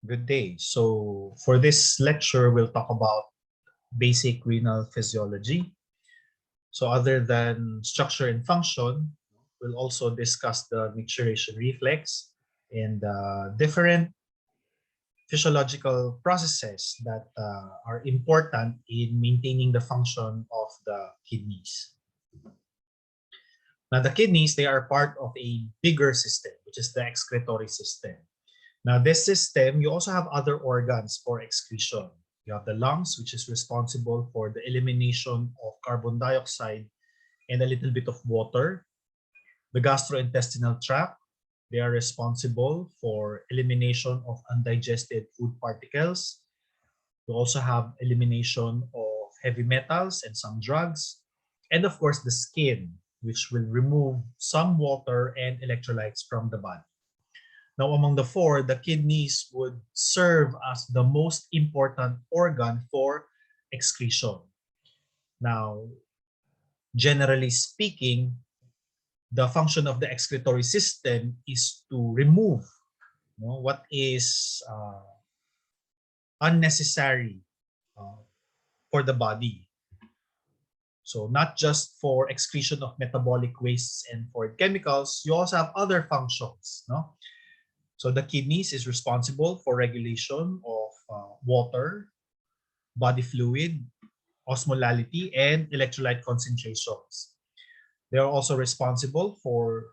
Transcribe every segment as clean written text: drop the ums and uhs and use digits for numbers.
Good day. So for this lecture, we'll talk about basic renal physiology. So other than structure and function, we'll also discuss the micturition reflex and different physiological processes that are important in maintaining the function of the kidneys. Now, the kidneys, they are part of a bigger system, which is the excretory system. Now, this system, you also have other organs for excretion. You have the lungs, which is responsible for the elimination of carbon dioxide and a little bit of water. The gastrointestinal tract, they are responsible for elimination of undigested food particles. You also have elimination of heavy metals and some drugs. And of course, the skin, which will remove some water and electrolytes from the body. Now, among the four, the kidneys would serve as the most important organ for excretion. Now, generally speaking, the function of the excretory system is to remove what is unnecessary uh, for the body. So not just for excretion of metabolic wastes and for chemicals, you also have other functions. No? So the kidneys is responsible for regulation of water, body fluid, osmolality, and electrolyte concentrations. They are also responsible for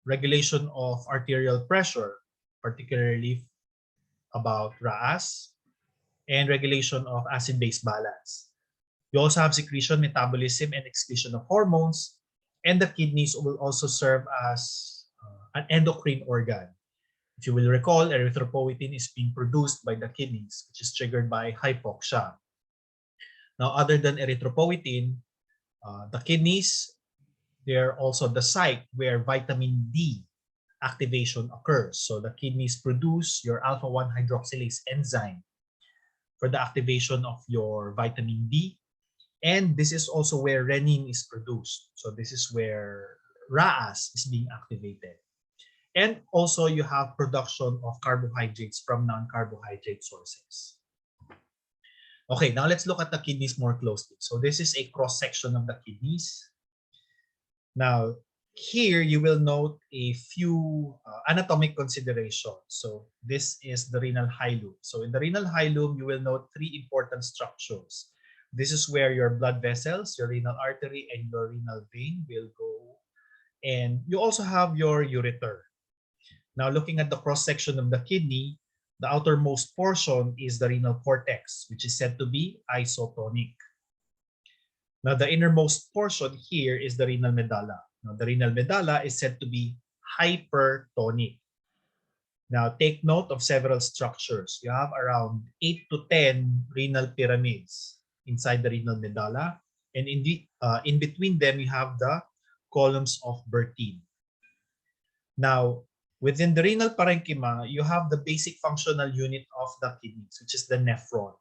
regulation of arterial pressure, particularly about RAAS, and regulation of acid-base balance. You also have secretion, metabolism, and excretion of hormones, and the kidneys will also serve as an endocrine organ. If you will recall, erythropoietin is being produced by the kidneys, which is triggered by hypoxia. Now, other than erythropoietin, the kidneys, they're also the site where vitamin D activation occurs. So the kidneys produce your alpha-1 hydroxylase enzyme for the activation of your vitamin D. And this is also where renin is produced. So this is where RAAS is being activated. And also you have production of carbohydrates from non-carbohydrate sources. Okay, now let's look at the kidneys more closely. So this is a cross-section of the kidneys. Now, here you will note a few anatomic considerations. So this is the renal hilum. So in the renal hilum, you will note three important structures. This is where your blood vessels, your renal artery, and your renal vein will go. And you also have your ureter. Now, looking at the cross-section of the kidney, the outermost portion is the renal cortex, which is said to be isotonic. Now, the innermost portion here is the renal medulla. Now, the renal medulla is said to be hypertonic. Now, take note of several structures. You have around 8 to 10 renal pyramids inside the renal medulla. And in between them, you have the columns of Bertine. Now, within the renal parenchyma, you have the basic functional unit of the kidneys, which is the nephron.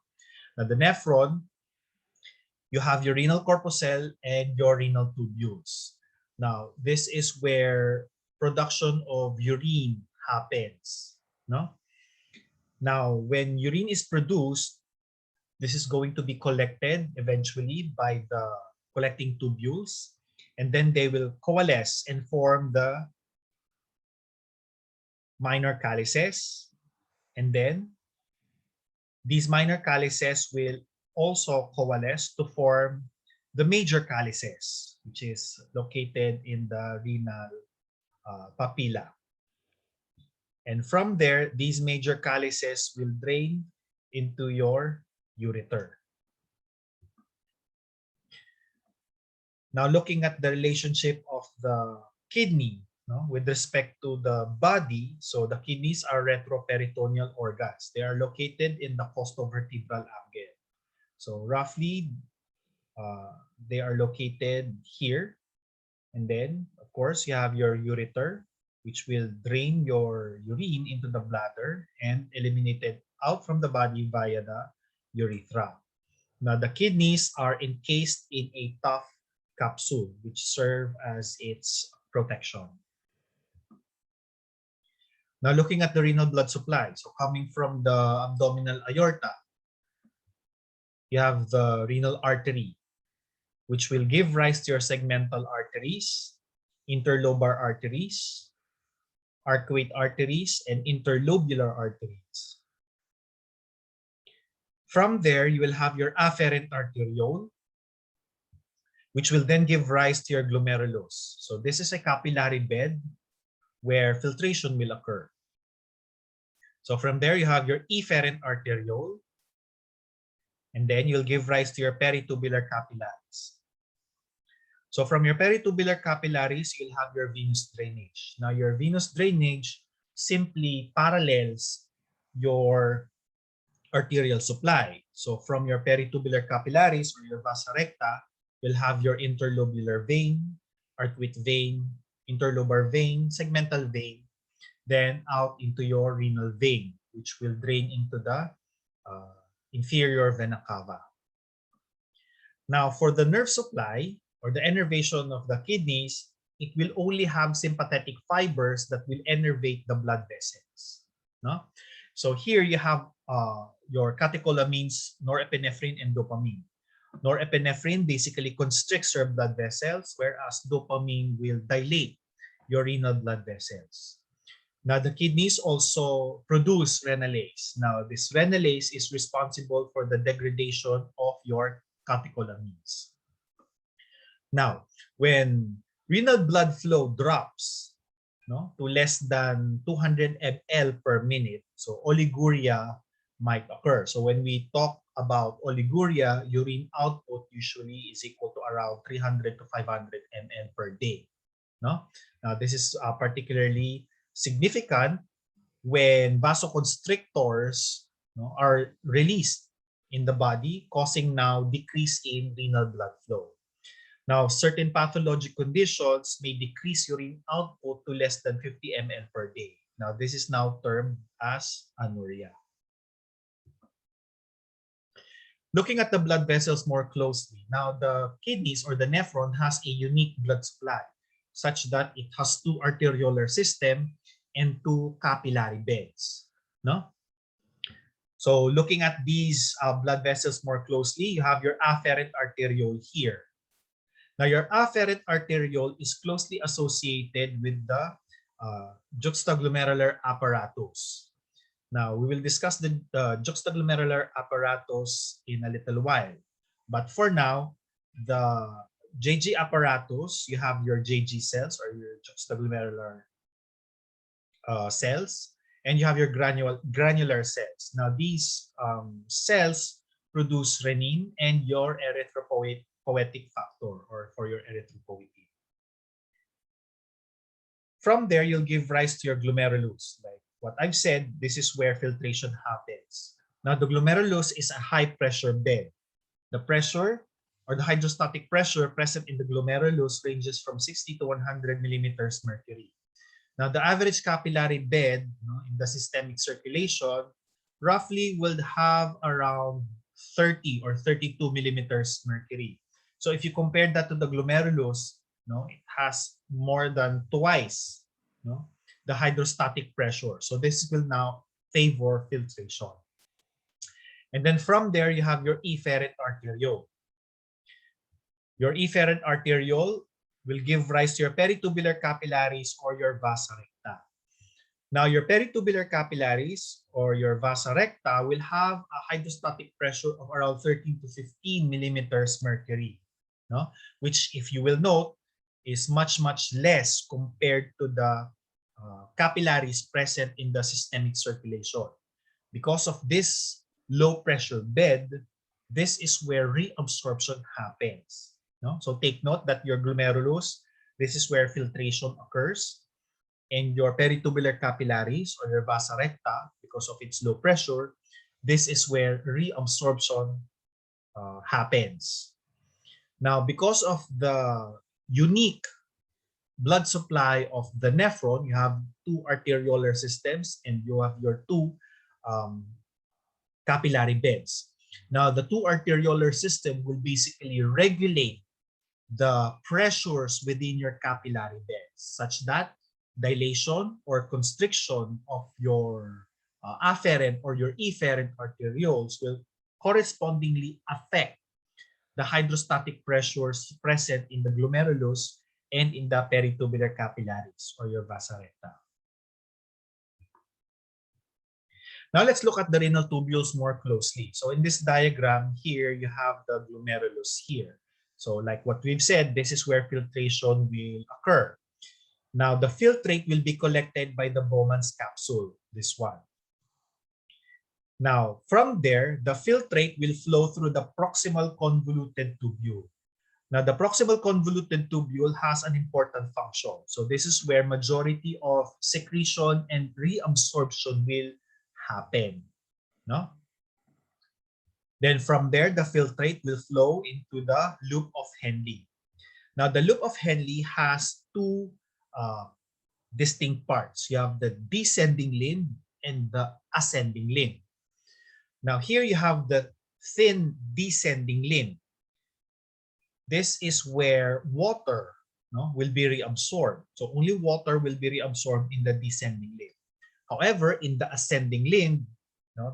Now, the nephron, you have your renal corpuscle and your renal tubules. Now, this is where production of urine happens. No? Now, when urine is produced, this is going to be collected eventually by the collecting tubules, and then they will coalesce and form the minor calyces, and then these minor calyces will also coalesce to form the major calyces, which is located in the renal papilla. And from there, these major calyces will drain into your ureter. Now, looking at the relationship of the kidney with respect to the body, so the kidneys are retroperitoneal organs. They are located in the costovertebral angle. So roughly, they are located here. And then, of course, you have your ureter, which will drain your urine into the bladder and eliminate it out from the body via the urethra. Now, the kidneys are encased in a tough capsule, which serve as its protection. Now looking at the renal blood supply, so coming from the abdominal aorta, you have the renal artery, which will give rise to your segmental arteries, interlobar arteries, arcuate arteries, and interlobular arteries. From there, you will have your afferent arteriole, which will then give rise to your glomerulus. So this is a capillary bed where filtration will occur. So from there, you have your efferent arteriole, and then you'll give rise to your peritubular capillaries. So from your peritubular capillaries, you'll have your venous drainage. Now your venous drainage simply parallels your arterial supply. So from your peritubular capillaries or your vasa recta, you'll have your interlobular vein, arcuate vein, interlobar vein, segmental vein, then out into your renal vein, which will drain into the inferior vena cava. Now for the nerve supply or the innervation of the kidneys, it will only have sympathetic fibers that will innervate the blood vessels. No? So here you have your catecholamines, norepinephrine, and dopamine. Norepinephrine basically constricts your blood vessels, whereas dopamine will dilate your renal blood vessels. Now, the kidneys also produce renalase. Now, this renalase is responsible for the degradation of your catecholamines. Now, when renal blood flow drops to less than 200 ml per minute, so oliguria might occur. So when we talk about oliguria, urine output usually is equal to around 300 to 500 ml per day. Now, this is particularly significant when vasoconstrictors are released in the body, causing now decrease in renal blood flow. Now, certain pathologic conditions may decrease urine output to less than 50 ml per day. Now, this is now termed as anuria. Looking at the blood vessels more closely, now the kidneys or the nephron has a unique blood supply such that it has two arteriolar system and two capillary beds. No? So looking at these blood vessels more closely, you have your afferent arteriole here. Now your afferent arteriole is closely associated with the juxtaglomerular apparatus. Now we will discuss the juxtaglomerular apparatus in a little while. But for now, the JG apparatus, you have your JG cells or your juxtaglomerular cells, and you have your granular cells. Now these cells produce renin and your erythropoietic factor, or for your erythropoietin. From there, you'll give rise to your glomerulus. Like what I've said, this is where filtration happens. Now the glomerulus is a high pressure bed. The pressure or the hydrostatic pressure present in the glomerulus ranges from 60 to 100 millimeters mercury. Now, the average capillary bed in the systemic circulation roughly will have around 30 or 32 millimeters mercury. So if you compare that to the glomerulus, it has more than twice the hydrostatic pressure. So this will now favor filtration. And then from there, you have your efferent arteriole. Your efferent arteriole will give rise to your peritubular capillaries or your vasa recta. Now, your peritubular capillaries or your vasa recta will have a hydrostatic pressure of around 13 to 15 millimeters mercury, which, if you will note, is much, much less compared to the capillaries present in the systemic circulation. Because of this low pressure bed, this is where reabsorption happens. So take note that your glomerulus, this is where filtration occurs, and your peritubular capillaries or your vasa recta, because of its low pressure, this is where reabsorption happens. Now, because of the unique blood supply of the nephron, you have two arteriolar systems and you have your two capillary beds. Now, the two arteriolar system will basically regulate the pressures within your capillary beds such that dilation or constriction of your afferent or your efferent arterioles will correspondingly affect the hydrostatic pressures present in the glomerulus and in the peritubular capillaries or your vasa recta. Now let's look at the renal tubules more closely. So in this diagram here, you have the glomerulus here. So like what we've said, this is where filtration will occur. Now the filtrate will be collected by the Bowman's capsule, this one. Now from there, the filtrate will flow through the proximal convoluted tubule. Now the proximal convoluted tubule has an important function. So this is where majority of secretion and reabsorption will happen. No? Then from there, the filtrate will flow into the loop of Henle. Now the loop of Henle has two distinct parts. You have the descending limb and the ascending limb. Now here you have the thin descending limb. This is where water will be reabsorbed. So only water will be reabsorbed in the descending limb. However, in the ascending limb,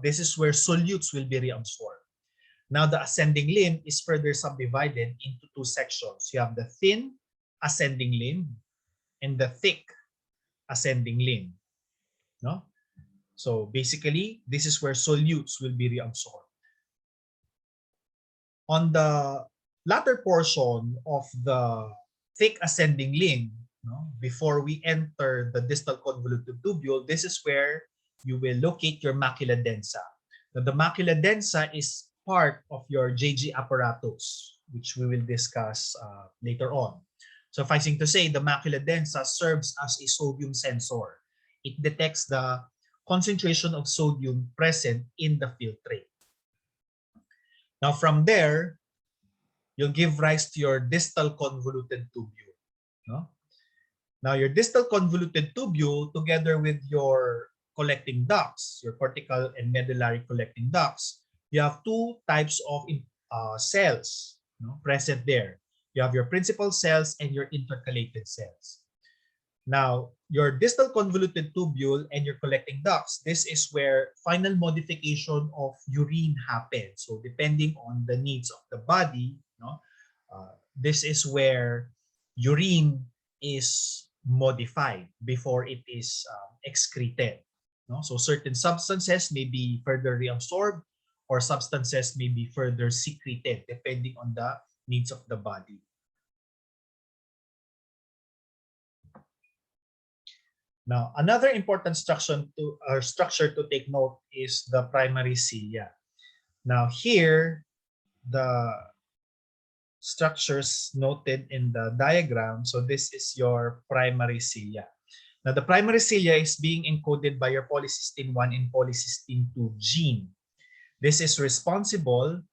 this is where solutes will be reabsorbed. Now the ascending limb is further subdivided into two sections. You have the thin ascending limb and the thick ascending limb. No? So basically, this is where solutes will be reabsorbed. On the latter portion of the thick ascending limb, before we enter the distal convoluted tubule, this is where you will locate your macula densa. Now, the macula densa is part of your JG apparatus, which we will discuss later on. Sufficing to say, the macula densa serves as a sodium sensor. It detects the concentration of sodium present in the filtrate. Now from there, you'll give rise to your distal convoluted tubule. Now your distal convoluted tubule, together with your collecting ducts, your cortical and medullary collecting ducts, you have two types of cells present there. You have your principal cells and your intercalated cells. Now, your distal convoluted tubule and your collecting ducts, this is where final modification of urine happens. So depending on the needs of the body, this is where urine is modified before it is excreted. So certain substances may be further reabsorbed or substances may be further secreted depending on the needs of the body. Now, another important structure to take note is the primary cilia. Now here, the structures noted in the diagram. So this is your primary cilia. Now the primary cilia is being encoded by your polycystin 1 and polycystin 2 gene. This is responsible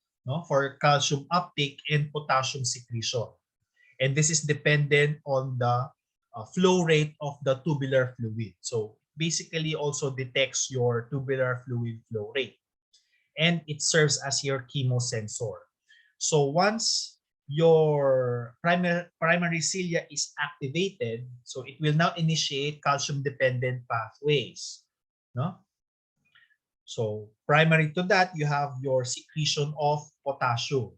for calcium uptake and potassium secretion. And this is dependent on the flow rate of the tubular fluid. So basically also detects your tubular fluid flow rate. And it serves as your chemosensor. So once your primary cilia is activated, so it will now initiate calcium-dependent pathways. So primary to that, you have your secretion of potassium.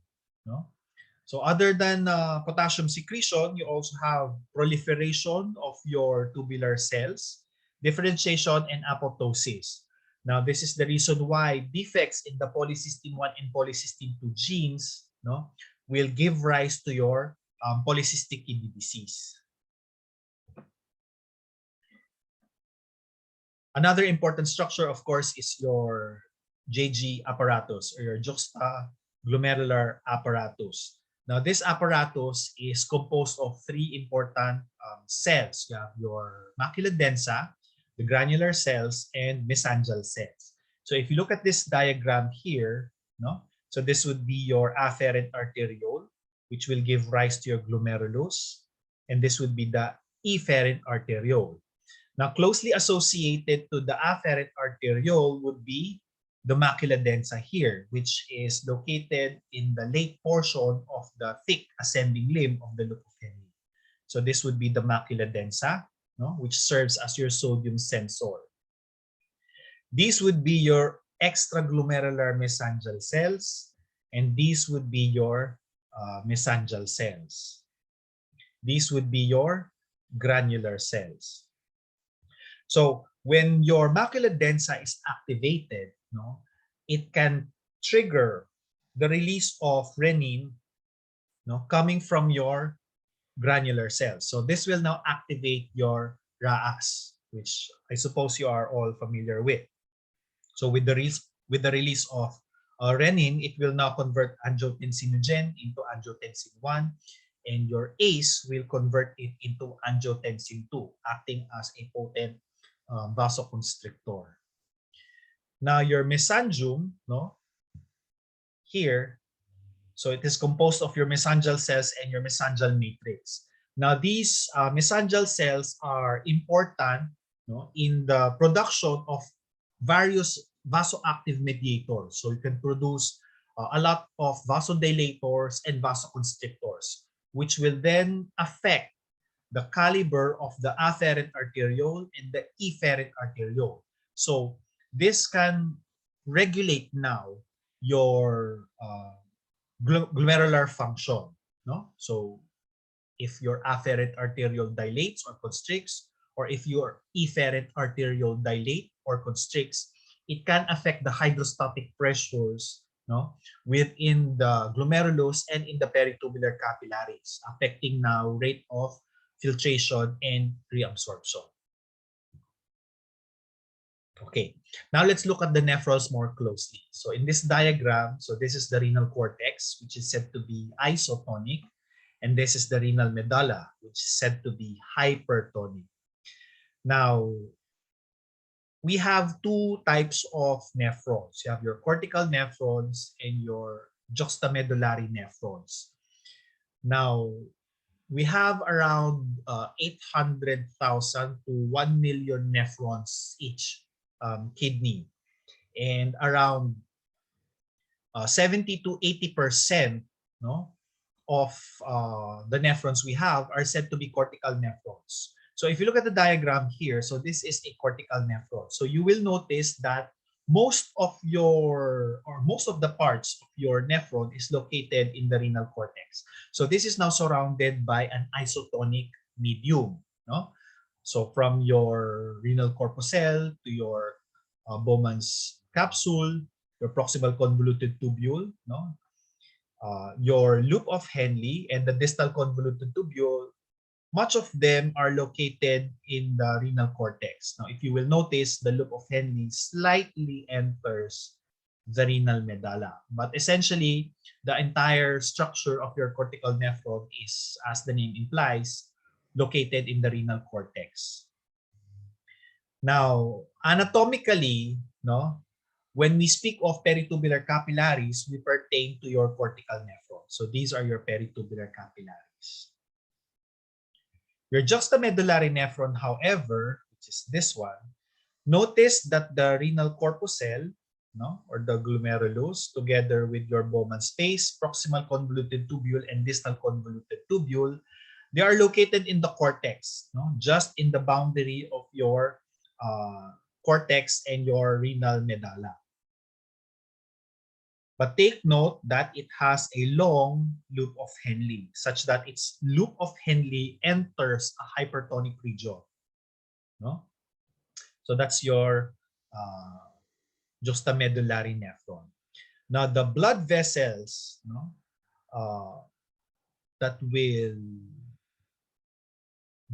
So other than potassium secretion, you also have proliferation of your tubular cells, differentiation, and apoptosis. Now, this is the reason why defects in the polycystin 1 and polycystin 2 genes will give rise to your polycystic kidney disease. Another important structure, of course, is your JG apparatus or your juxtaglomerular apparatus. Now, this apparatus is composed of three important cells. You have your macula densa, the granular cells, and mesangial cells. So if you look at this diagram here, so this would be your afferent arteriole, which will give rise to your glomerulus, and this would be the efferent arteriole. Now, closely associated to the afferent arteriole would be the macula densa here, which is located in the late portion of the thick ascending limb of the loop of Henle. So this would be the macula densa. no, which serves as your sodium sensor. These would be your extraglomerular mesangial cells, and these would be your mesangial cells. These would be your granular cells. So when your macula densa is activated, no, it can trigger the release of renin, no, coming from your granular cells. So this will now activate your RAAS, which I suppose you are all familiar with. So with the release of renin, it will now convert angiotensinogen into angiotensin 1, and your ACE will convert it into angiotensin 2, acting as a potent vasoconstrictor. Now your mesangium, no, here, so it is composed of your mesangial cells and your mesangial matrix. Now these mesangial cells are important, no, in the production of various vasoactive mediators. So you can produce a lot of vasodilators and vasoconstrictors, which will then affect the caliber of the afferent arteriole and the efferent arteriole. So this can regulate now your glomerular function, no? So if your afferent arteriole dilates or constricts, or if your efferent arteriole dilate or constricts, it can affect the hydrostatic pressures, no, within the glomerulus and in the peritubular capillaries, affecting now rate of filtration and reabsorption. Okay, now let's look at the nephrons more closely. So in this diagram, so this is the renal cortex, which is said to be isotonic, and this is the renal medulla, which is said to be hypertonic. Now, we have two types of nephrons. You have your cortical nephrons and your juxtamedullary nephrons. Now, we have around 800,000 to 1 million nephrons each kidney, and around 70 to 80%, no, of the nephrons we have are said to be cortical nephrons. So if you look at the diagram here, so this is a cortical nephron. So you will notice that most of the parts of your nephron is located in the renal cortex. So this is now surrounded by an isotonic medium, no? So from your renal corpuscle to your Bowman's capsule, your proximal convoluted tubule, no? Your loop of Henle and the distal convoluted tubule, much of them are located in the renal cortex. Now, if you will notice, the loop of Henle slightly enters the renal medulla. But essentially, the entire structure of your cortical nephron is, as the name implies, located in the renal cortex. Now, anatomically, no, when we speak of peritubular capillaries, we pertain to your cortical nephron. So these are your peritubular capillaries. Your juxtamedullary nephron, however, which is this one, notice that the renal corpuscle, no, or the glomerulus, together with your Bowman space, proximal convoluted tubule, and distal convoluted tubule, they are located in the cortex, no, just in the boundary of your cortex and your renal medulla. But take note that it has a long loop of Henle, such that its loop of Henle enters a hypertonic region. No? So that's your juxtamedullary nephron. Now the blood vessels, no, that will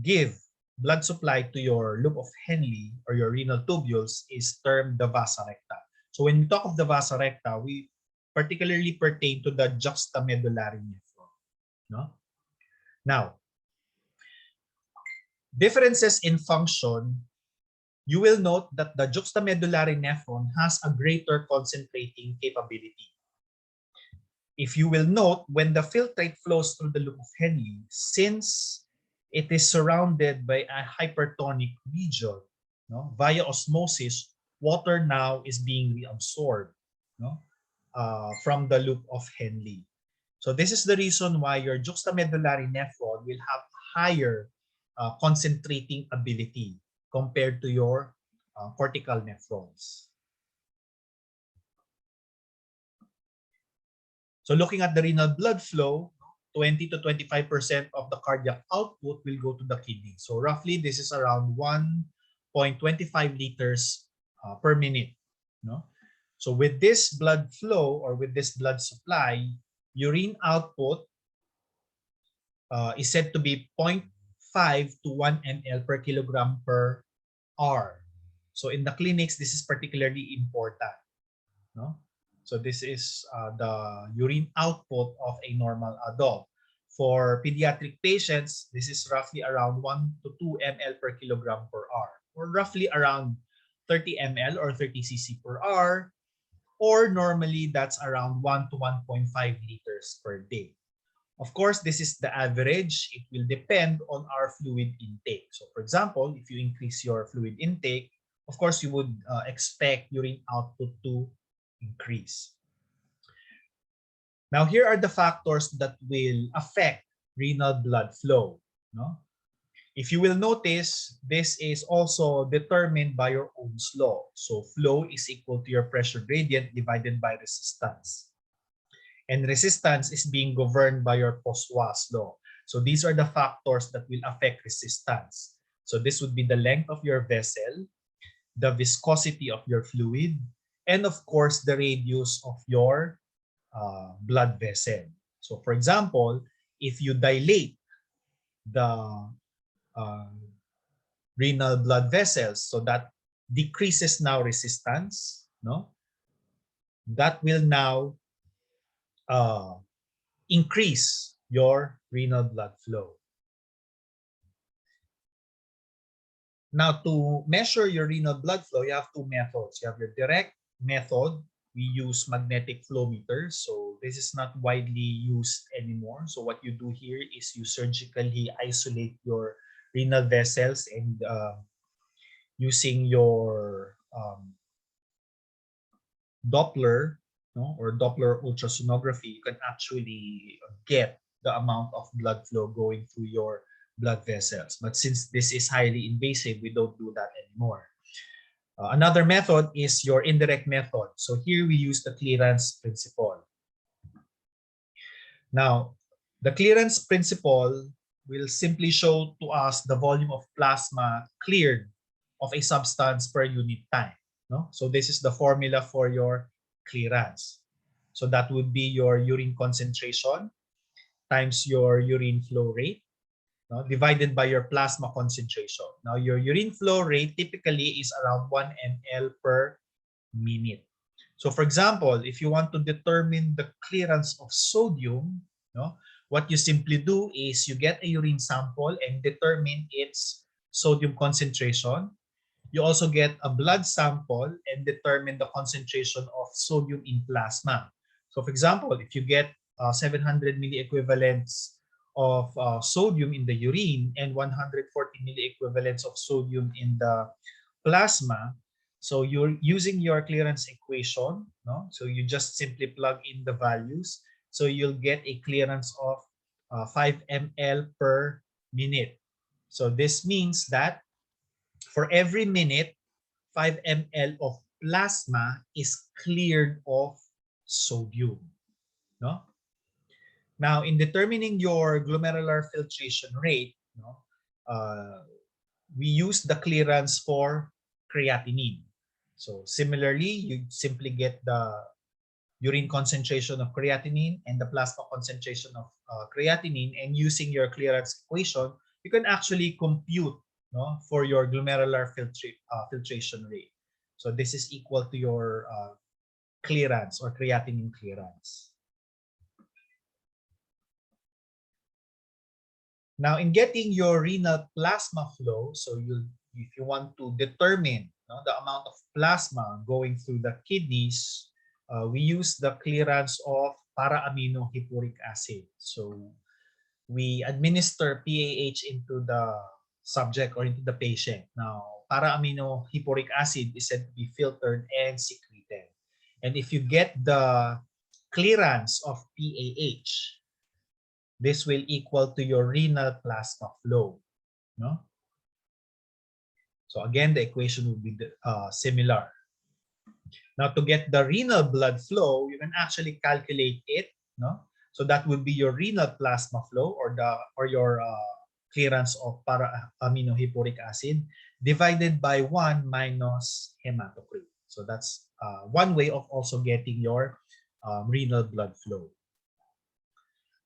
give blood supply to your loop of Henle or your renal tubules is termed the vasa recta. So when we talk of the vasa recta, we particularly pertain to the juxtamedullary nephron. No? Now, differences in function, you will note that the juxtamedullary nephron has a greater concentrating capability. If you will note, when the filtrate flows through the loop of Henle, since it is surrounded by a hypertonic region, no, via osmosis, water now is being reabsorbed, no, from the loop of Henle. So this is the reason why your juxtamedullary nephron will have higher concentrating ability compared to your cortical nephrons. So looking at the renal blood flow, 20 to 25% of the cardiac output will go to the kidney. So roughly, this is around 1.25 liters per minute. No? So with this blood flow or with this blood supply, urine output is said to be 0.5 to 1 ml per kilogram per hour. So in the clinics, this is particularly important. No? So this is the urine output of a normal adult. For pediatric patients, this is roughly around 1 to 2 ml per kilogram per hour, or roughly around 30 ml or 30 cc per hour, or normally that's around 1 to 1.5 liters per day. Of course, this is the average. It will depend on our fluid intake. So for example, if you increase your fluid intake, of course, you would expect urine output to increase. Now, here are the factors that will affect renal blood flow. No? If you will notice, this is also determined by your Ohm's law. So flow is equal to your pressure gradient divided by resistance. And resistance is being governed by your Poiseuille's law. So these are the factors that will affect resistance. So this would be the length of your vessel, the viscosity of your fluid, and of course, the radius of your blood vessel. So for example, if you dilate the renal blood vessels, so that decreases now resistance, no? That will now increase your renal blood flow. Now, to measure your renal blood flow, you have two methods. You have your direct method. We use magnetic flow meters. So this is not widely used anymore. So what you do here is you surgically isolate your renal vessels and using your Doppler, no, or Doppler ultrasonography, you can actually get the amount of blood flow going through your blood vessels. But since this is highly invasive, we don't do that anymore. Another method is your indirect method. So here we use the clearance principle. Now, the clearance principle will simply show to us the volume of plasma cleared of a substance per unit time. No? So this is the formula for your clearance. So that would be your urine concentration times your urine flow rate, no, divided by your plasma concentration. Now, your urine flow rate typically is around 1 ml per minute. So for example, if you want to determine the clearance of sodium, no, what you simply do is you get a urine sample and determine its sodium concentration. You also get a blood sample and determine the concentration of sodium in plasma. So for example, if you get 700 milliequivalents of sodium in the urine and 140 milliequivalents of sodium in the plasma, so you're using your clearance equation, no? So you just simply plug in the values. So you'll get a clearance of 5 ml per minute. So this means that for every minute, 5 ml of plasma is cleared of sodium. No? Now, in determining your glomerular filtration rate, no, we use the clearance for creatinine. So similarly, you simply get the urine concentration of creatinine and the plasma concentration of creatinine, and using your clearance equation, you can actually compute, no, for your glomerular filtration rate. So this is equal to your clearance or creatinine clearance. Now, in getting your renal plasma flow, so if you want to determine, no, the amount of plasma going through the kidneys, we use the clearance of para-aminohippuric acid. So we administer PAH into the subject or into the patient. Now, para-aminohippuric acid is said to be filtered and secreted. And if you get the clearance of PAH, this will equal to your renal plasma flow. No? So again, the equation would be similar. Now, to get the renal blood flow, you can actually calculate it. No? So that would be your renal plasma flow, or your clearance of para-aminohippuric acid divided by 1 minus hematocrit. So that's one way of also getting your renal blood flow.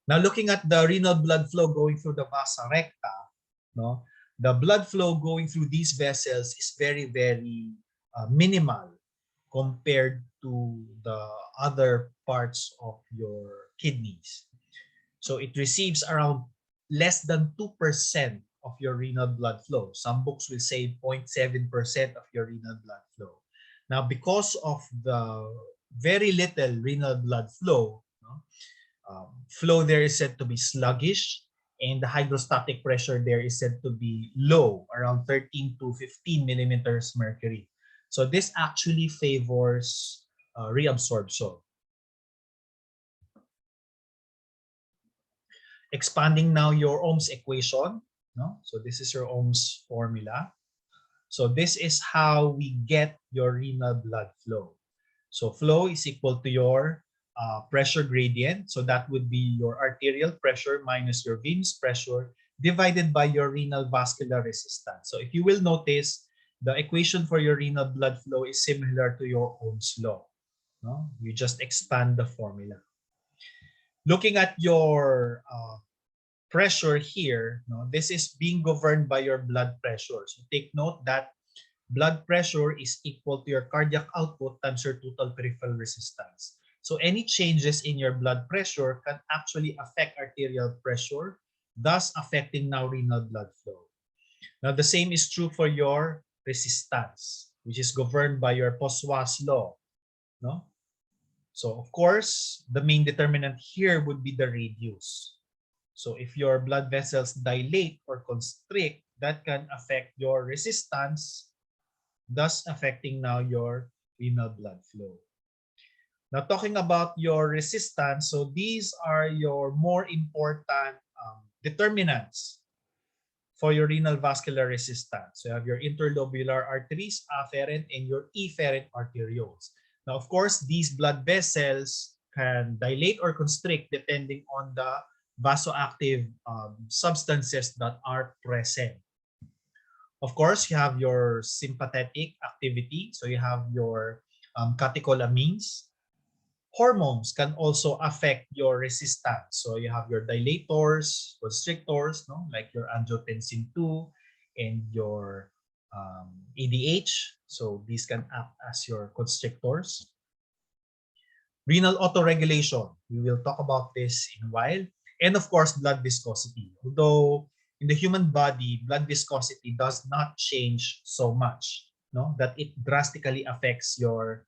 Now, looking at the renal blood flow going through the vasa recta, no, the blood flow going through these vessels is very, very minimal compared to the other parts of your kidneys. So it receives around less than 2% of your renal blood flow. Some books will say 0.7% of your renal blood flow. Now, because of the very little renal blood flow, no, flow there is said to be sluggish, and the hydrostatic pressure there is said to be low, around 13 to 15 millimeters mercury. So this actually favors reabsorption. Expanding now your Ohm's equation. No? So this is your Ohm's formula. So this is how we get your renal blood flow. So flow is equal to your pressure gradient. So that would be your arterial pressure minus your venous pressure divided by your renal vascular resistance. So if you will notice, the equation for your renal blood flow is similar to your Ohm's law. No? You just expand the formula. Looking at your pressure here, no, this is being governed by your blood pressure. So take note that blood pressure is equal to your cardiac output times your total peripheral resistance. So any changes in your blood pressure can actually affect arterial pressure, thus affecting now renal blood flow. Now the same is true for your resistance, which is governed by your Poiseuille's law. No? So of course, the main determinant here would be the radius. So if your blood vessels dilate or constrict, that can affect your resistance, thus affecting now your renal blood flow. Now talking about your resistance, so these are your more important determinants for your renal vascular resistance. So you have your interlobular arteries, afferent, and your efferent arterioles. Now, of course, these blood vessels can dilate or constrict depending on the vasoactive substances that are present. Of course, you have your sympathetic activity. So you have your catecholamines. Hormones can also affect your resistance. So you have your dilators, constrictors, no, like your angiotensin 2 and your ADH. So these can act as your constrictors. Renal autoregulation. We will talk about this in a while. And of course, blood viscosity. Although in the human body, blood viscosity does not change so much, no, that it drastically affects your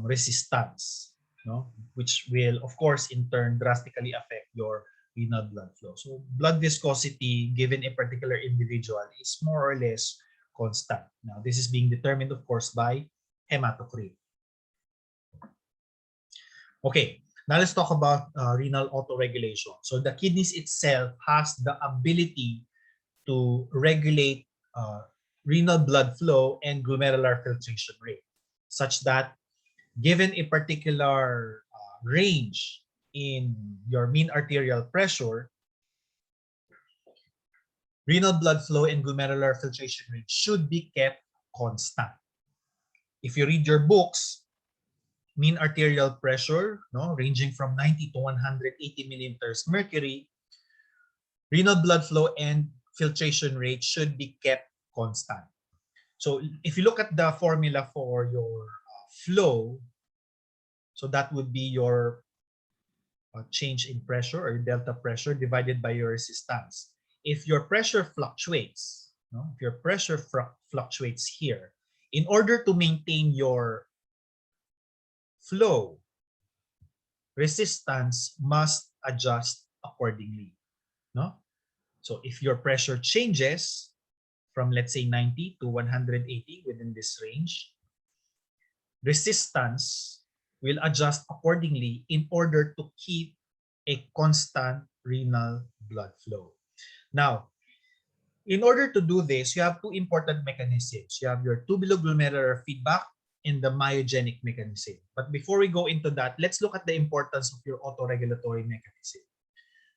resistance, no, which will, of course, in turn drastically affect your renal blood flow. So blood viscosity given a particular individual is more or less constant. Now, this is being determined, of course, by hematocrit. Okay, now let's talk about renal autoregulation. So the kidneys itself has the ability to regulate renal blood flow and glomerular filtration rate, such that given a particular range in your mean arterial pressure, renal blood flow and glomerular filtration rate should be kept constant. If you read your books, mean arterial pressure, no, ranging from 90 to 180 millimeters mercury, renal blood flow and filtration rate should be kept constant. So if you look at the formula for your flow, so that would be your change in pressure or delta pressure divided by your resistance. If your pressure fluctuates, no, if your pressure fluctuates here, in order to maintain your flow, resistance must adjust accordingly. No? So if your pressure changes from, let's say, 90 to 180 within this range, resistance will adjust accordingly in order to keep a constant renal blood flow. Now, In order to do this, you have two important mechanisms. You have your tuberoglomerular feedback and the myogenic mechanism. But before we go into that, let's look at the importance of your autoregulatory mechanism.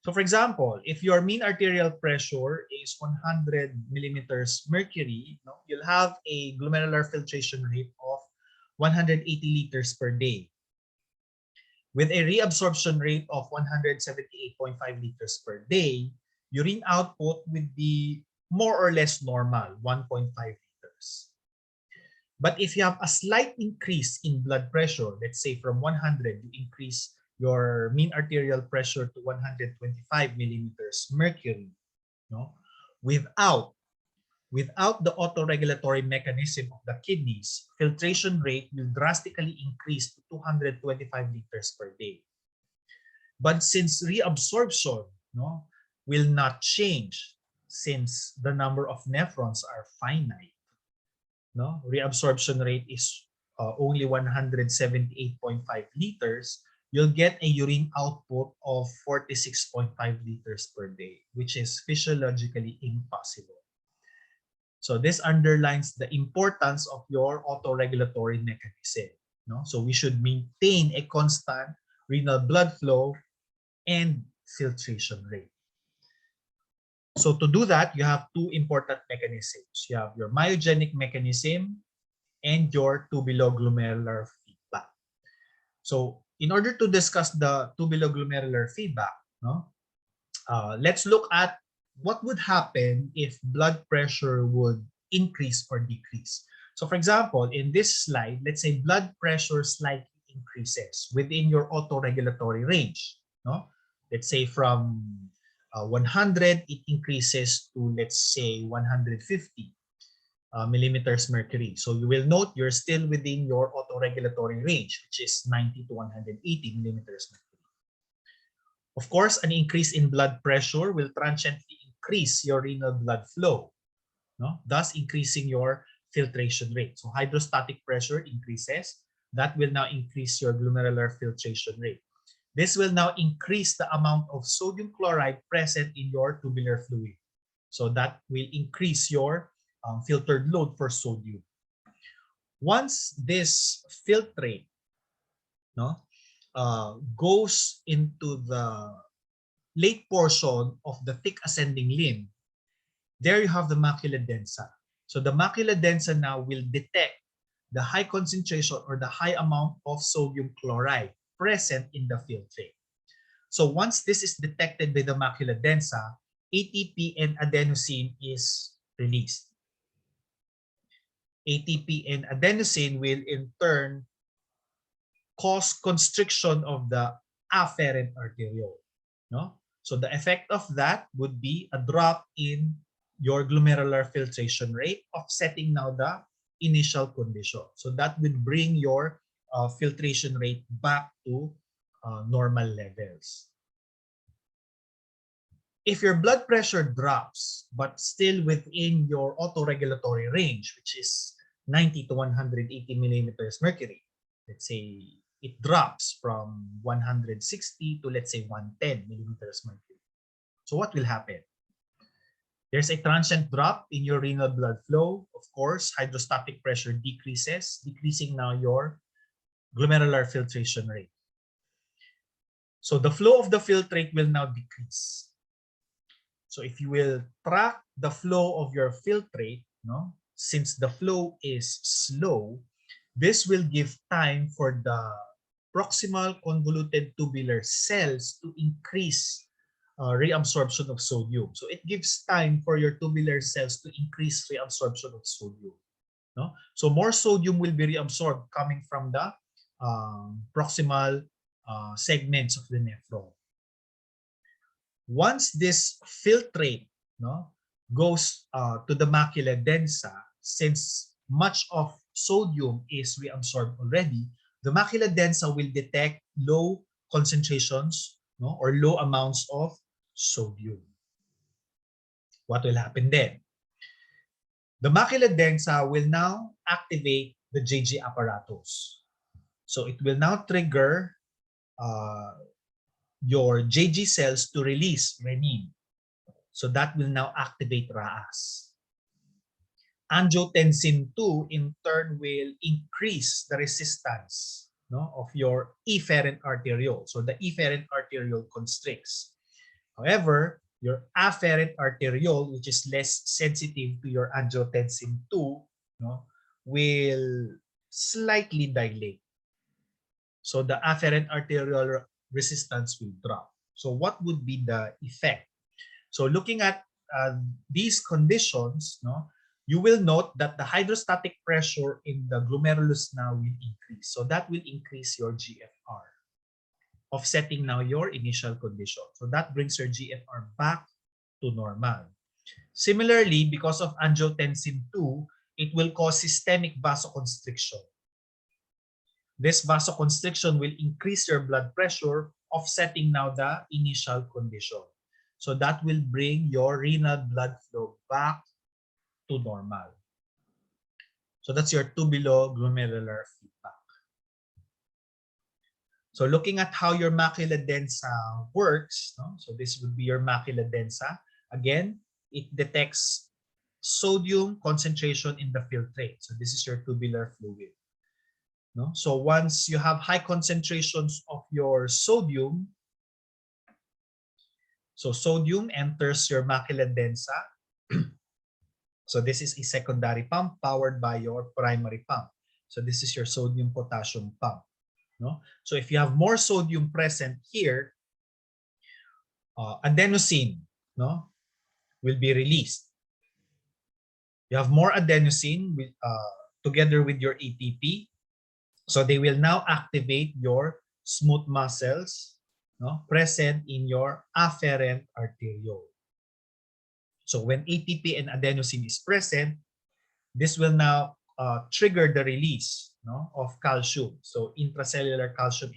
So for example, if your mean arterial pressure is 100 millimeters mercury, you'll have a glomerular filtration rate of 180 liters per day, with a reabsorption rate of 178.5 liters per day. Urine output would be more or less normal, 1.5 liters. But if you have a slight increase in blood pressure, let's say from 100, you increase your mean arterial pressure to 125 millimeters mercury, without the autoregulatory mechanism of the kidneys, filtration rate will drastically increase to 225 liters per day. But since reabsorption will not change, since the number of nephrons are finite, reabsorption rate is only 178.5 liters, you'll get a urine output of 46.5 liters per day, which is physiologically impossible. So this underlines the importance of your autoregulatory mechanism. So we should maintain a constant renal blood flow and filtration rate. So to do that, you have two important mechanisms. You have your myogenic mechanism and your tuberoglomerular feedback. So in order to discuss the tuberoglomerular feedback, let's look at what would happen if blood pressure would increase or decrease. So for example, in this slide, let's say blood pressure slightly increases within your autoregulatory range. Let's say from 100, it increases to, let's say, 150 millimeters mercury. So you will note you're still within your autoregulatory range, which is 90 to 180 millimeters mercury. Of course, an increase in blood pressure will transiently increase your renal blood flow, thus increasing your filtration rate. So hydrostatic pressure increases. That will now increase your glomerular filtration rate. This will now increase the amount of sodium chloride present in your tubular fluid. So that will increase your filtered load for sodium. Once this filtrate goes into the late portion of the thick ascending limb, there you have the macula densa. So the macula densa now will detect the high concentration or the high amount of sodium chloride present in the filtrate. So once this is detected by the macula densa, ATP and adenosine is released. ATP and adenosine will in turn cause constriction of the afferent arteriole. So the effect of that would be a drop in your glomerular filtration rate, offsetting now the initial condition. So that would bring your filtration rate back to normal levels. If your blood pressure drops, but still within your autoregulatory range, which is 90 to 180 millimeters mercury, let's say it drops from 160 to, let's say, 110 millimeters mercury. So what will happen? There's a transient drop in your renal blood flow. Of course, hydrostatic pressure decreases, decreasing now your glomerular filtration rate. So the flow of the filtrate will now decrease. So if you will track the flow of your filtrate, since the flow is slow, this will give time for the proximal convoluted tubular cells to increase reabsorption of sodium. So it gives time for your tubular cells to increase reabsorption of sodium. So more sodium will be reabsorbed coming from the proximal segments of the nephron. Once this filtrate goes to the macula densa, since much of sodium is reabsorbed already, the macula densa will detect low concentrations or low amounts of sodium. What will happen then? The macula densa will now activate the JJ apparatus. So it will now trigger your JG cells to release renin. So that will now activate RAAS. Angiotensin 2 in turn will increase the resistance, no, of your efferent arteriole. So the efferent arteriole constricts. However, your afferent arteriole, which is less sensitive to your angiotensin 2, no, will slightly dilate. So the afferent arterial resistance will drop. So what would be the effect? So looking at these conditions, no, you will note that the hydrostatic pressure in the glomerulus now will increase. So that will increase your GFR, offsetting now your initial condition. So that brings your GFR back to normal. Similarly, because of angiotensin 2, it will cause systemic vasoconstriction. This vasoconstriction will increase your blood pressure, offsetting now the initial condition. So that will bring your renal blood flow back to normal. So that's your tubuloglomerular feedback. So looking at how your macula densa works, no? So this would be your macula densa. Again, it detects sodium concentration in the filtrate. So this is your tubular fluid. No? So once you have high concentrations of your sodium, so sodium enters your macula densa. So this is a secondary pump powered by your primary pump. So this is your sodium-potassium pump. No? So if you have more sodium present here, adenosine, no, will be released. You have more adenosine with, together with your ATP. So they will now activate your smooth muscles, no, present in your afferent arteriole. So when ATP and adenosine is present, this will now trigger the release, no, of calcium. So intracellular calcium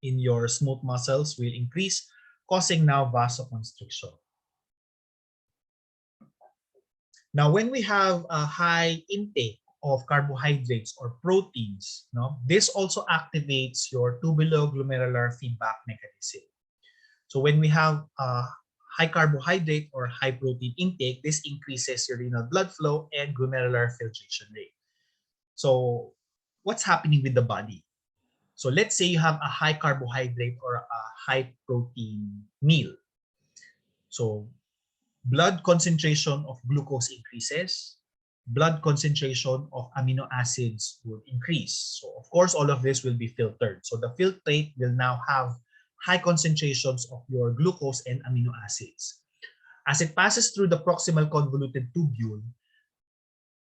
in your smooth muscles will increase, causing now vasoconstriction. Now, when we have a high intake of carbohydrates or proteins, no, this also activates your tubuloglomerular feedback mechanism. So when we have high carbohydrate or high protein intake, this increases your renal blood flow and glomerular filtration rate. So what's happening with the body? So let's say you have a high carbohydrate or a high protein meal. So blood concentration of glucose increases, blood concentration of amino acids will increase. So of course, all of this will be filtered. So the filtrate will now have high concentrations of your glucose and amino acids. As it passes through the proximal convoluted tubule,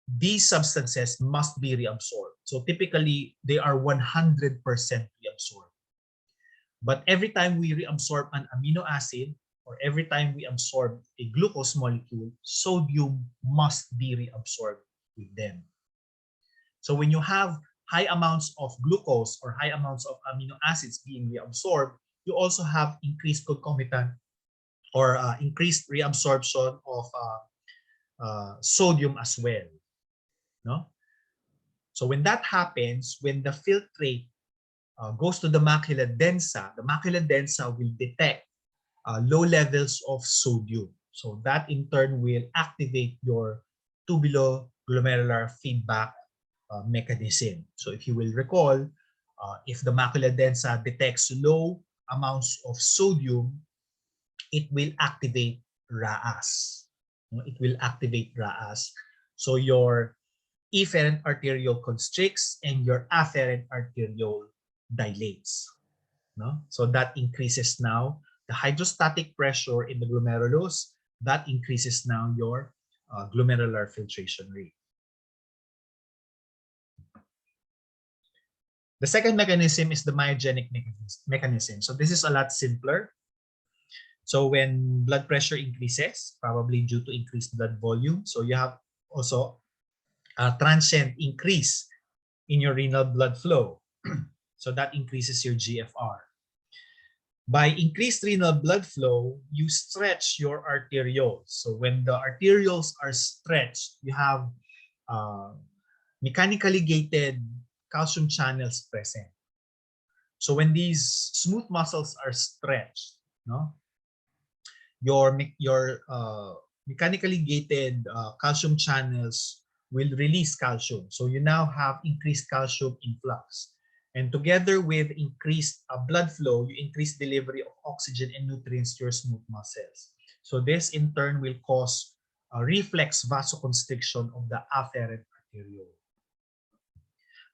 these substances must be reabsorbed. So typically, they are 100% reabsorbed. But every time we reabsorb an amino acid, or every time we absorb a glucose molecule, sodium must be reabsorbed with them. So when you have high amounts of glucose or high amounts of amino acids being reabsorbed, you also have increased concomitant or increased reabsorption of sodium as well. No? So when that happens, when the filtrate goes to the macula densa will detect low levels of sodium. So that in turn will activate your tubuloglomerular feedback mechanism. So if you will recall, if the macula densa detects low amounts of sodium, it will activate RAAS. It will activate RAAS. So your efferent arteriole constricts and your afferent arteriole dilates. No? So that increases now the hydrostatic pressure in the glomerulus. That increases now your glomerular filtration rate. The second mechanism is the myogenic mechanism. So this is a lot simpler. So when blood pressure increases, probably due to increased blood volume, so you have also a transient increase in your renal blood flow. So that increases your GFR. By increased renal blood flow, you stretch your arterioles. So when the arterioles are stretched, you have mechanically gated calcium channels present. So when these smooth muscles are stretched, no, your mechanically gated calcium channels will release calcium. So you now have increased calcium influx. And together with increased blood flow, you increase delivery of oxygen and nutrients to your smooth muscles. So this in turn will cause a reflex vasoconstriction of the afferent arteriole.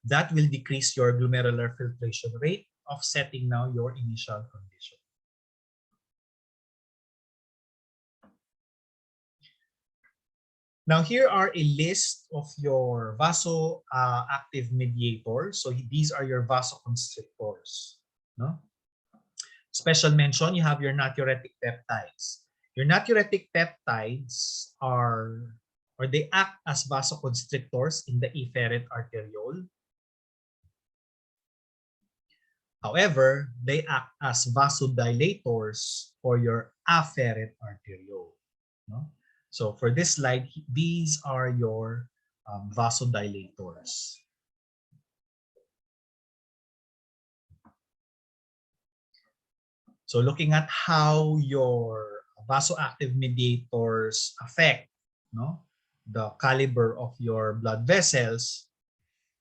That will decrease your glomerular filtration rate, offsetting now your initial condition. Now, here are a list of your vasoactive mediators. So these are your vasoconstrictors. No? Special mention, you have your natriuretic peptides. Your natriuretic peptides are, or they act as vasoconstrictors in the efferent arteriole. However, they act as vasodilators for your afferent arteriole. No? So for this slide, these are your vasodilators. So looking at how your vasoactive mediators affect, no, the caliber of your blood vessels.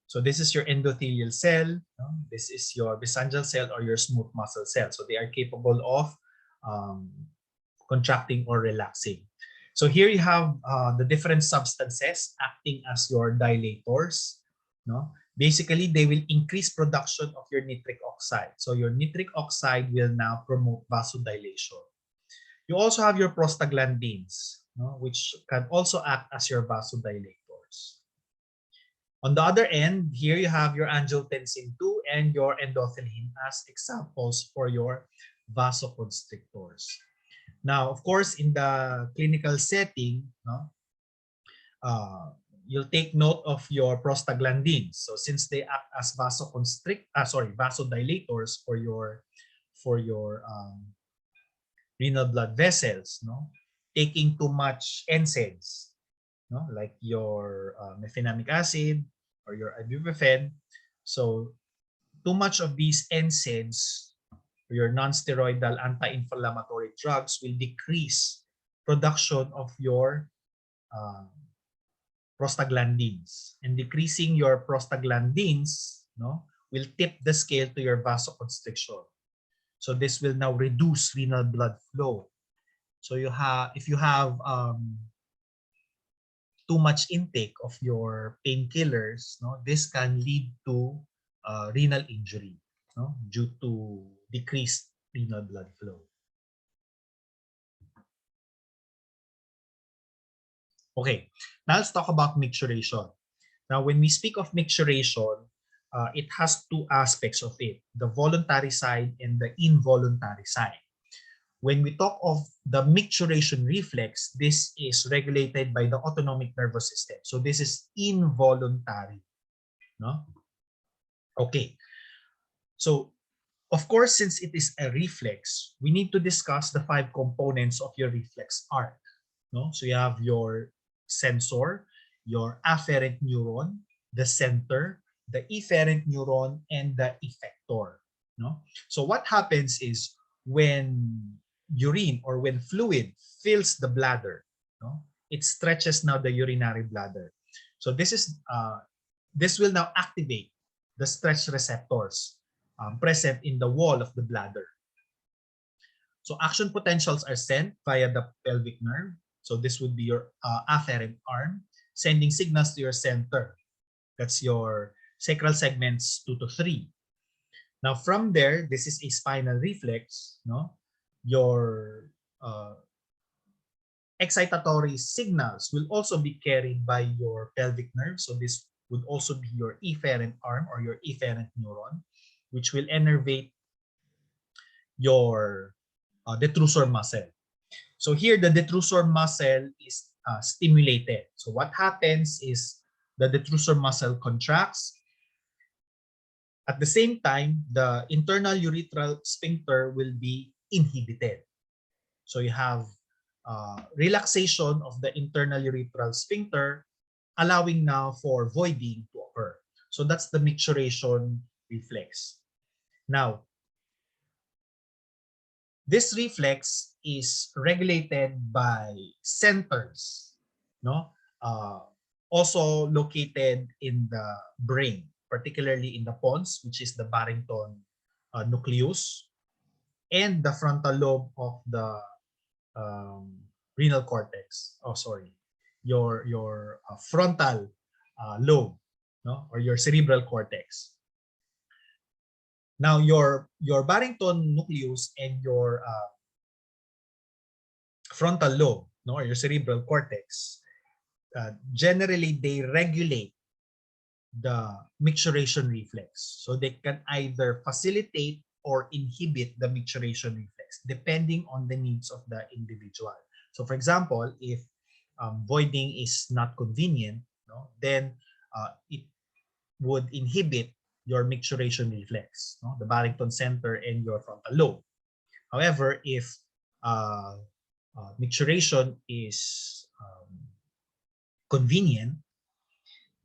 So this is your endothelial cell. No? This is your mesangial cell or your smooth muscle cell. So they are capable of contracting or relaxing. So here you have the different substances acting as your dilators. No? Basically, they will increase production of your nitric oxide. So your nitric oxide will now promote vasodilation. You also have your prostaglandins, no? Which can also act as your vasodilators. On the other end, here you have your angiotensin 2 and your endothelin as examples for your vasoconstrictors. Now, of course, in the clinical setting, no, you'll take note of your prostaglandins. So since they act as vasodilators for your renal blood vessels, no, taking too much NSAIDs, no, like your mefenamic acid or your ibuprofen. So too much of these NSAIDs, your non-steroidal anti-inflammatory drugs, will decrease production of your prostaglandins. And decreasing your prostaglandins, no, will tip the scale to your vasoconstriction. So this will now reduce renal blood flow. So if you have too much intake of your painkillers, no, this can lead to renal injury, no, due to decreased renal blood flow. Okay, now let's talk about micturition. Now, when we speak of micturition, it has two aspects of it, the voluntary side and the involuntary side. When we talk of the micturition reflex, this is regulated by the autonomic nervous system. So this is involuntary. No? Okay. So, of course, since it is a reflex, we need to discuss the 5 components of your reflex arc. No? So you have your sensor, your afferent neuron, the center, the efferent neuron, and the effector. No? So what happens is when urine or when fluid fills the bladder, no, it stretches now the urinary bladder. So this will now activate the stretch receptors present in the wall of the bladder. So action potentials are sent via the pelvic nerve. So this would be your afferent arm, sending signals to your center. That's your sacral segments 2 to 3. Now from there, this is a spinal reflex. No, your excitatory signals will also be carried by your pelvic nerve. So this would also be your efferent arm or your efferent neuron, which will innervate your detrusor muscle. So here, the detrusor muscle is stimulated. So what happens is the detrusor muscle contracts. At the same time, the internal urethral sphincter will be inhibited. So you have relaxation of the internal urethral sphincter, allowing now for voiding to occur. So that's the micturition reflex. Now, This reflex is regulated by centers, no? Also located in the brain, particularly in the pons, which is the Barrington nucleus, and the frontal lobe of the um, renal cortex. Oh, sorry, your frontal lobe, no, or your cerebral cortex. Now, your Barrington nucleus and your frontal lobe, no, or your cerebral cortex, generally they regulate the micturition reflex. So they can either facilitate or inhibit the micturition reflex depending on the needs of the individual. So for example, if voiding is not convenient, no, then it would inhibit your micturition reflex, no, the Barrington center and your frontal lobe. However, if uh, micturition is convenient,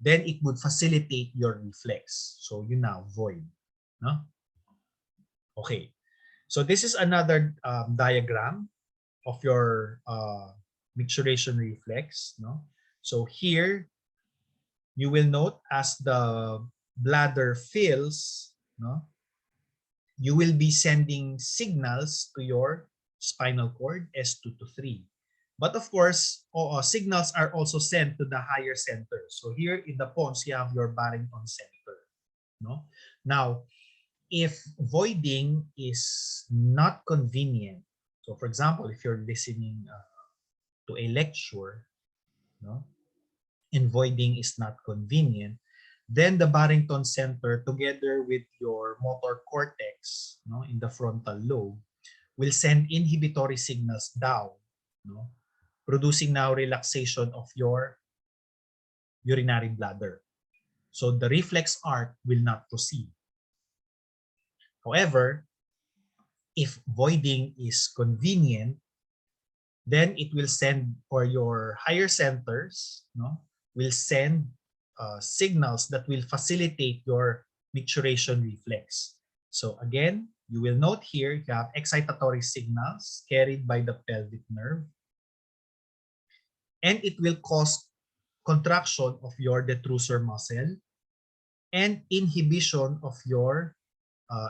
then it would facilitate your reflex. So you now void. No? Okay. So this is another diagram of your micturition reflex. No? So here, you will note as the bladder fills, no, you will be sending signals to your spinal cord, S2 to 3. But of course, signals are also sent to the higher center. So here in the pons, you have your Barrington center. No? Now, if voiding is not convenient, so for example, if you're listening to a lecture, no, and voiding is not convenient, then the Barrington center together with your motor cortex, no, in the frontal lobe will send inhibitory signals down, no, producing now relaxation of your urinary bladder. So the reflex arc will not proceed. However, if voiding is convenient, then it will send, or your higher centers, no, will send signals that will facilitate your micturition reflex. So again, you will note here you have excitatory signals carried by the pelvic nerve, and it will cause contraction of your detrusor muscle and inhibition of your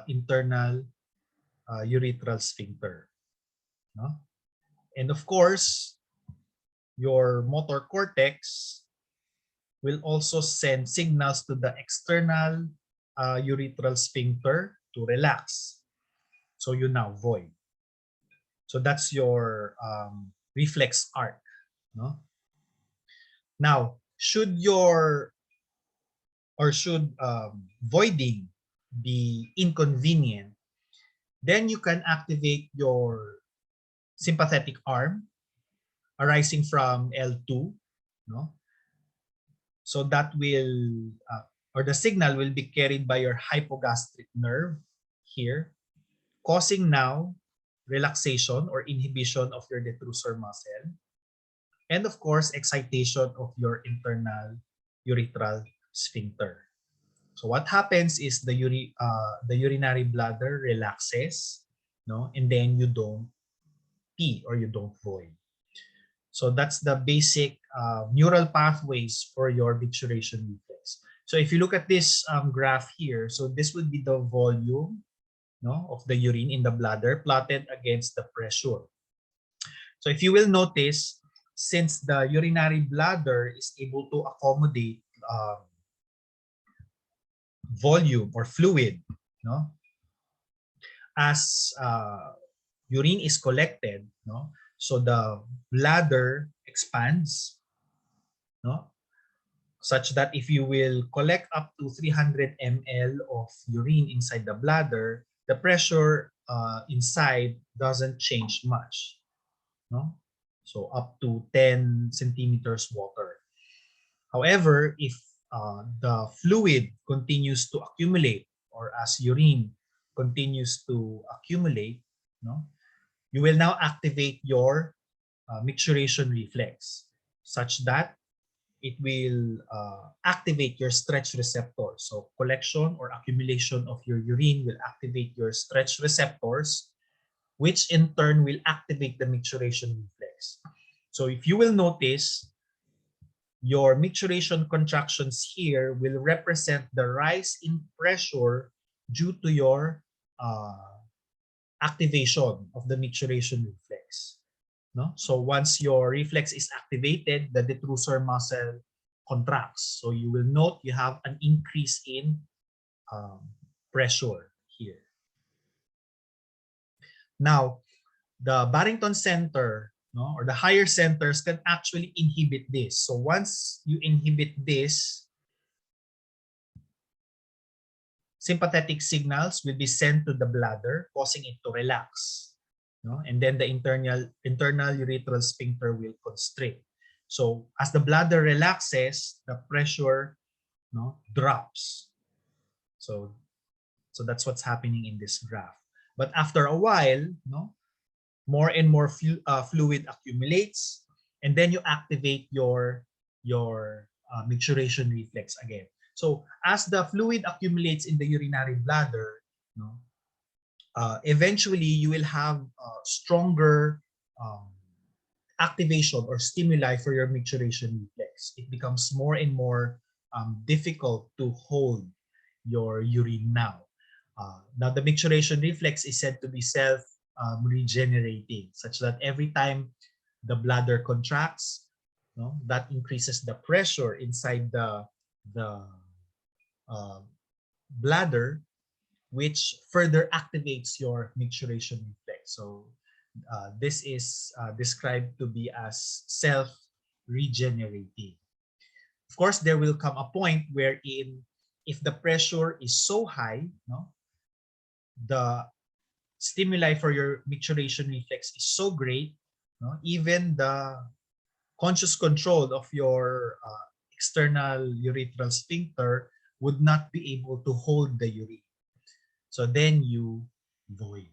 internal urethral sphincter. No? And of course, your motor cortex will also send signals to the external urethral sphincter to relax. So you now void. So that's your reflex arc. No? Now, should voiding be inconvenient, then you can activate your sympathetic arm arising from L2, no? So that will, or the signal will be carried by your hypogastric nerve here, causing now relaxation or inhibition of your detrusor muscle, and of course, excitation of your internal urethral sphincter. So what happens is the urinary bladder relaxes, no, and then you don't pee or you don't void. So that's the basic neural pathways for your micturition reflex. So if you look at this graph here, so this would be the volume, no, of the urine in the bladder plotted against the pressure. So if you will notice, since the urinary bladder is able to accommodate volume or fluid, no, as urine is collected, no, so the bladder expands, no, such that if you will collect up to 300 ml of urine inside the bladder, the pressure inside doesn't change much, no, so up to 10 centimeters water. However, if the fluid continues to accumulate, or as urine continues to accumulate, no, you will now activate your micturition reflex such that it will activate your stretch receptors. So collection or accumulation of your urine will activate your stretch receptors, which in turn will activate the micturition reflex. So if you will notice, your micturition contractions here will represent the rise in pressure due to your activation of the micturition reflex. No? So once your reflex is activated, the detrusor muscle contracts. So you will note you have an increase in pressure here. Now, the Barrington center, no, or the higher centers can actually inhibit this. So once you inhibit this, sympathetic signals will be sent to the bladder, causing it to relax. No? And then the internal urethral sphincter will constrict. So as the bladder relaxes, the pressure, no, drops. So that's what's happening in this graph. But after a while, no, more and more fluid accumulates, and then you activate your micturition reflex again. So as the fluid accumulates in the urinary bladder, no, eventually you will have stronger activation or stimuli for your micturition reflex. It becomes more and more difficult to hold your urine now. Now the micturition reflex is said to be self-regenerating, such that every time the bladder contracts, no, that increases the pressure inside the bladder, which further activates your micturition reflex. So this is described to be as self-regenerating. Of course, there will come a point wherein if the pressure is so high, no, the stimuli for your micturition reflex is so great, no, even the conscious control of your external urethral sphincter would not be able to hold the urine. So then you void.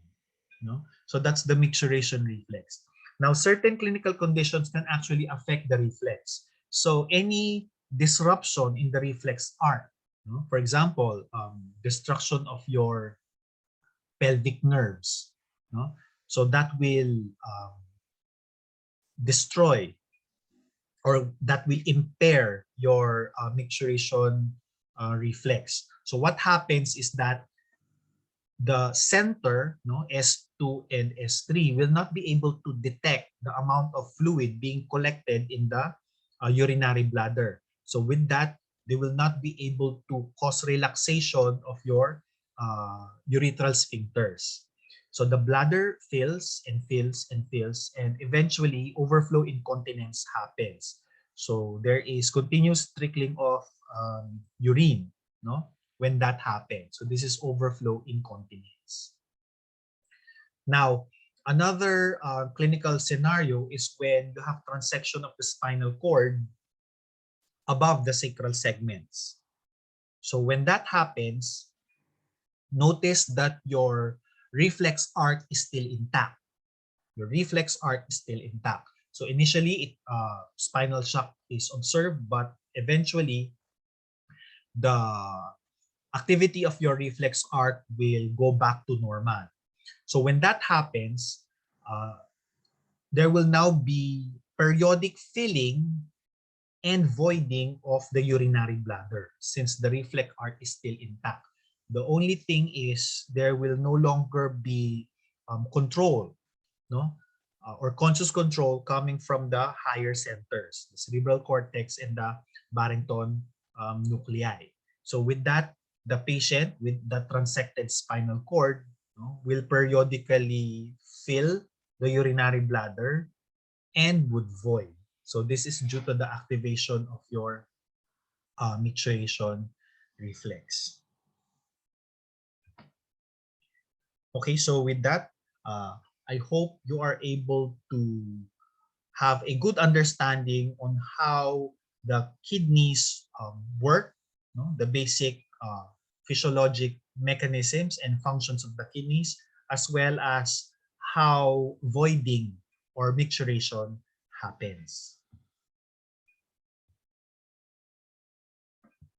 No? So that's the micturition reflex. Now, certain clinical conditions can actually affect the reflex. So any disruption in the reflex arc, no? For example, destruction of your pelvic nerves, no? So that will destroy, or that will impair your micturition reflex. So what happens is that the center, no, S2 and S3, will not be able to detect the amount of fluid being collected in the urinary bladder. So with that, they will not be able to cause relaxation of your urethral sphincters. So the bladder fills and fills and fills, and eventually overflow incontinence happens. So there is continuous trickling of urine, no, when that happens. So this is overflow incontinence. Now, another clinical scenario is when you have transection of the spinal cord above the sacral segments. So when that happens, notice that your reflex arc is still intact. Your reflex arc is still intact. So initially, spinal shock is observed, but eventually, the activity of your reflex arc will go back to normal. So when that happens, there will now be periodic filling and voiding of the urinary bladder since the reflex arc is still intact. The only thing is there will no longer be control, no, or conscious control coming from the higher centers, the cerebral cortex and the Barrington nuclei. So with that, the patient with the transected spinal cord, no, will periodically fill the urinary bladder and would void. So this is due to the activation of your micturition reflex. Okay, so with that, I hope you are able to have a good understanding on how the kidneys work, no? The basic physiologic mechanisms and functions of the kidneys, as well as how voiding or micturition happens.